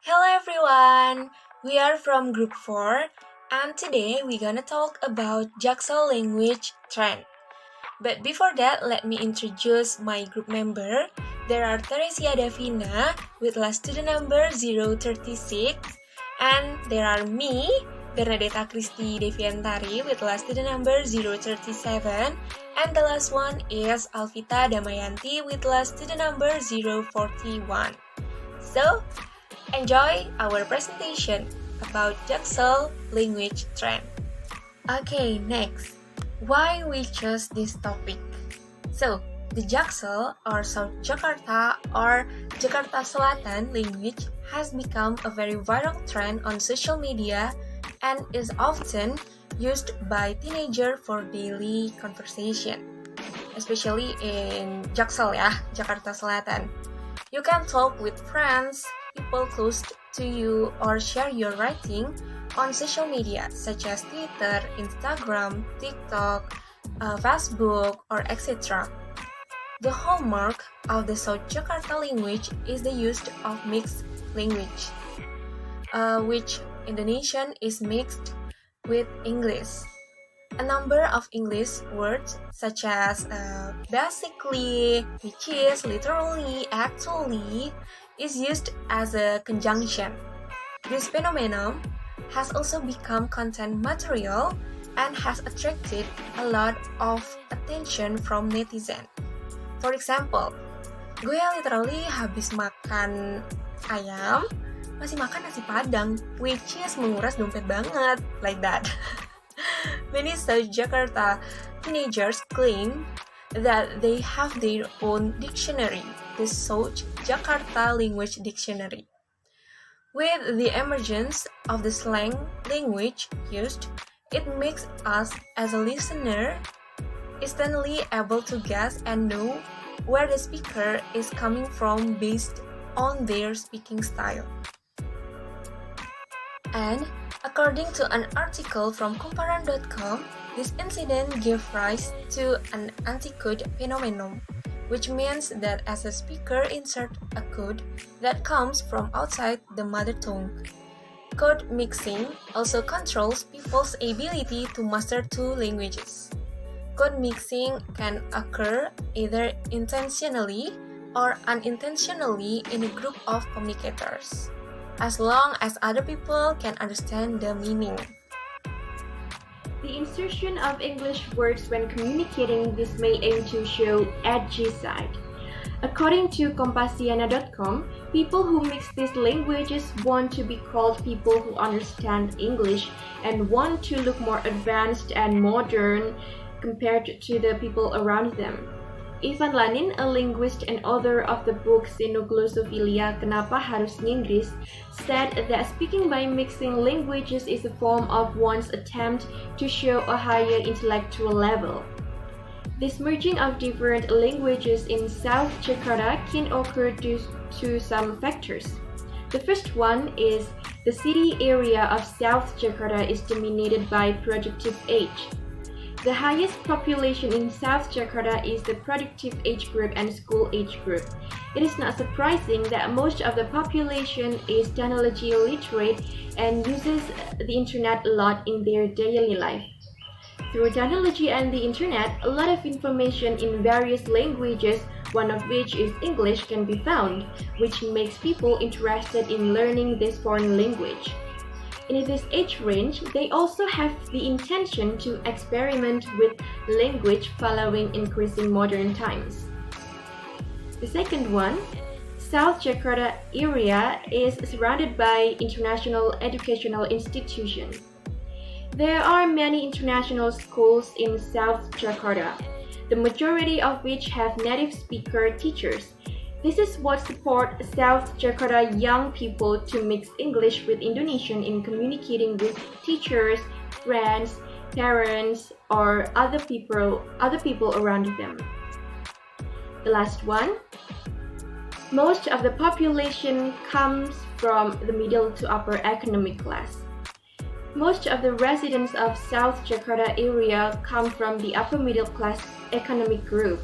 Hello everyone! We are from Group 4 and today we're gonna talk about Jaksel language trend. But before that, let me introduce my group member. There are Theresia Davina with last student number 036 and there are me, Bernadeta Christi Deviantari with last student number 037 and the last one is Alvita Damayanti with last student number 041. So, enjoy our presentation about Jaksel language trend. Okay, next. Why we chose this topic? So, the Jaksel or South Jakarta or Jakarta Selatan language has become a very viral trend on social media and is often used by teenagers for daily conversation, especially in Jaksel ya, Jakarta Selatan. You can talk with friends, people close to you, or share your writing on social media such as Twitter, Instagram, TikTok, Facebook, or etc. The hallmark of the South Jakarta language is the use of mixed language, which Indonesian is mixed with English. A number of English words such as basically, which is literally, actually, is used as a conjunction. This phenomenon has also become content material and has attracted a lot of attention from netizens. For example, gue literally habis makan ayam, masih makan nasi padang, which is menguras dompet banget, like that. Many South Jakarta teenagers claim that they have their own dictionary, the South Jakarta Language Dictionary. With the emergence of the slang language used, it makes us as a listener instantly able to guess and know where the speaker is coming from based on their speaking style. And according to an article from Kumparan.com, this incident gave rise to an anti-code phenomenon, which means that as a speaker insert a code that comes from outside the mother tongue. Code mixing also controls people's ability to master two languages. Code mixing can occur either intentionally or unintentionally in a group of communicators, as long as other people can understand the meaning. The insertion of English words when communicating this may aim to show edgy side. According to Kompasiana.com, people who mix these languages want to be called people who understand English and want to look more advanced and modern compared to the people around them. Ivan Lanin, a linguist and author of the book Xenoglosophilia, Kenapa Harus Inggris, said that speaking by mixing languages is a form of one's attempt to show a higher intellectual level. This merging of different languages in South Jakarta can occur due to some factors. The first one is the city area of South Jakarta is dominated by productive age. The highest population in South Jakarta is the productive age group and school age group. It is not surprising that most of the population is technology literate and uses the internet a lot in their daily life. Through technology and the internet, a lot of information in various languages, one of which is English, can be found, which makes people interested in learning this foreign language. In this age range, they also have the intention to experiment with language following increasing modern times. The second one, South Jakarta area is surrounded by international educational institutions. There are many international schools in South Jakarta, the majority of which have native speaker teachers. This is what supports South Jakarta young people to mix English with Indonesian in communicating with teachers, friends, parents, or other people around them. The last one, most of the population comes from the middle to upper economic class. Most of the residents of South Jakarta area come from the upper middle class economic group.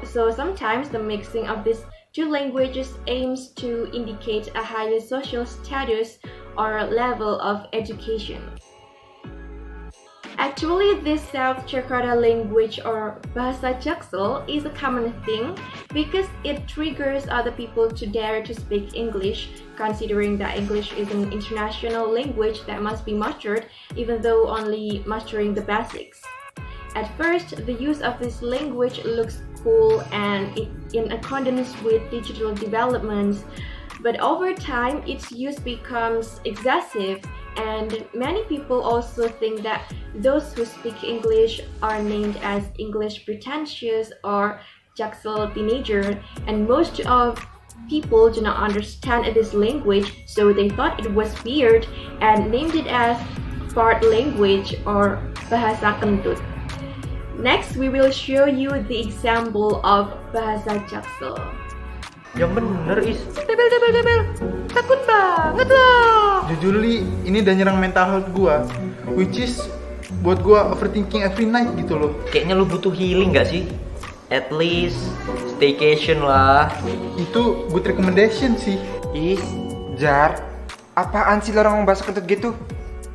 So sometimes the mixing of these Two languages aims to indicate a higher social status or level of education. Actually, this South Jakarta language or bahasa Jaksel is a common thing because it triggers other people to dare to speak English, considering that English is an international language that must be mastered, even though only mastering the basics. At first, the use of this language looks cool and in accordance with digital developments, but over time its use becomes excessive, and many people also think that those who speak English are named as English pretentious or Jaksel teenager, and most of people do not understand this language, so they thought it was weird and named it as fart language or bahasa kentut. Next, we will show you the example of bahasa Jaksel. Yang bener is tebel takut banget loh. Jujur li, ini udah nyerang mental health gua, which is buat gua overthinking every night gitu loh. Kayaknya lu butuh healing gak sih? At least staycation lah. Itu good recommendation sih. Ih, Jar, apaan sih lo orang bahasa kentut gitu?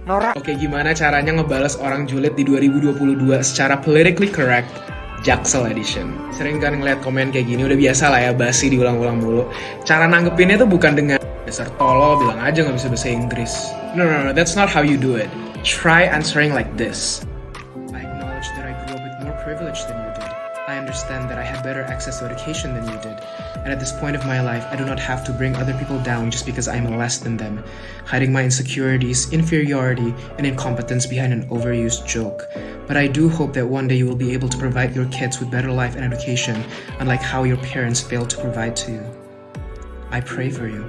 Norak. Oke, gimana caranya ngebales orang julid di 2022 secara politically correct? Jaksel edition. Sering kan ngeliat komen kayak gini, udah biasa lah ya, basi diulang-ulang mulu. Cara nanggepinnya tuh bukan dengan dasar tolol, bilang aja gak bisa bahasa Inggris. No, that's not how you do it. Try answering like this. I acknowledge that I grew up with more privilege than you did. I understand that I had better access to education than you did. And at this point of my life, I do not have to bring other people down just because I am less than them, hiding my insecurities, inferiority, and incompetence behind an overused joke. But I do hope that one day you will be able to provide your kids with better life and education, unlike how your parents failed to provide to you. I pray for you.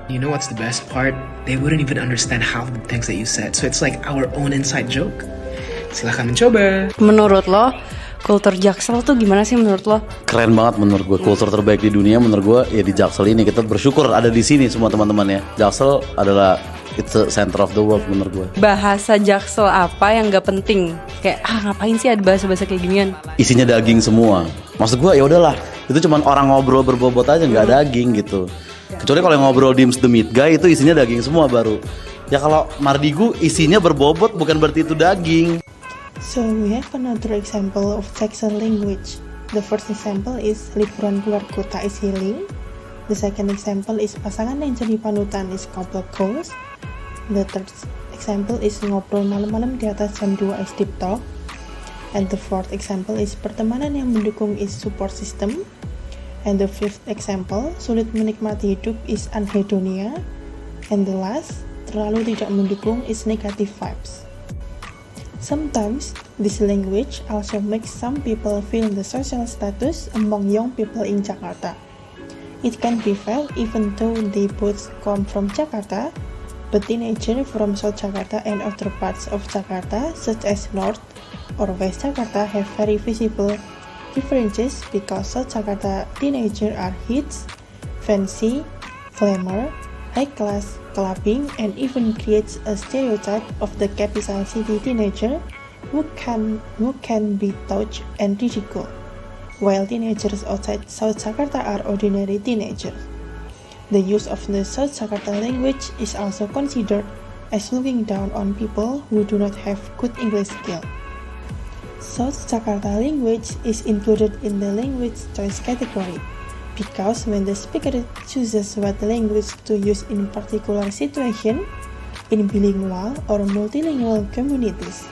You know what's the best part? They wouldn't even understand half the things that you said, so it's like our own inside joke. Silahkan mencoba. Menurut lo, kultur Jaksel tuh gimana sih menurut lo? Keren banget menurut gue, kultur terbaik di dunia menurut gue ya di Jaksel ini. Kita bersyukur ada di sini semua teman-teman ya. Jaksel adalah it's the center of the world menurut gue. Bahasa Jaksel apa yang gak penting? Kayak ngapain sih ada bahasa-bahasa kayak ginian? Isinya daging semua. Maksud gue ya udahlah, itu cuman orang ngobrol berbobot aja, nggak daging gitu. Kecuali kalau yang ngobrol Dims the Meat Guy itu isinya daging semua baru. Ya kalau Mardigu isinya berbobot bukan berarti itu daging. So we have another example of Jaksel language. The first example is liburan keluar kota is healing. The second example is pasangan yang jadi panutan is couple goals. The third example is ngobrol malam-malam di atas jam 2 is deep talk. And the fourth example is pertemanan yang mendukung is support system. And the fifth example, sulit menikmati hidup is anhedonia. And the last, terlalu tidak mendukung is negative vibes. Sometimes, this language also makes some people feel the social status among young people in Jakarta. It can be felt even though they both come from Jakarta, but teenagers from South Jakarta and other parts of Jakarta, such as North or West Jakarta, have very visible differences because South Jakarta teenagers are hits, fancy, glamour, high class, clubbing, and even creates a stereotype of the capital city teenager who can be touched and ridiculed, while teenagers outside South Jakarta are ordinary teenagers. The use of the South Jakarta language is also considered as looking down on people who do not have good English skills. South Jakarta language is included in the language choice category, because when the speaker chooses what language to use in particular situation, in bilingual or multilingual communities.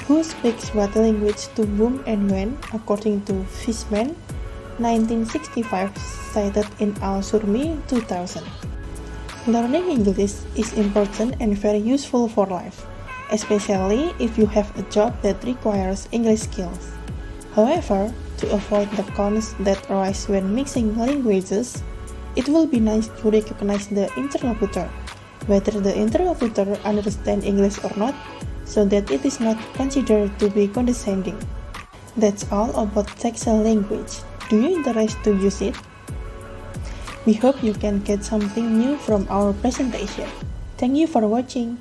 Who speaks what language to whom and when, according to Fishman, 1965, cited in Al-Surmi 2000. Learning English is important and very useful for life, especially if you have a job that requires English skills. However, to avoid the cons that arise when mixing languages, it will be nice to recognize the interlocutor, whether the interlocutor understands English or not, so that it is not considered to be condescending. That's all about Jaksel language. Do you interest to use it? We hope you can get something new from our presentation. Thank you for watching.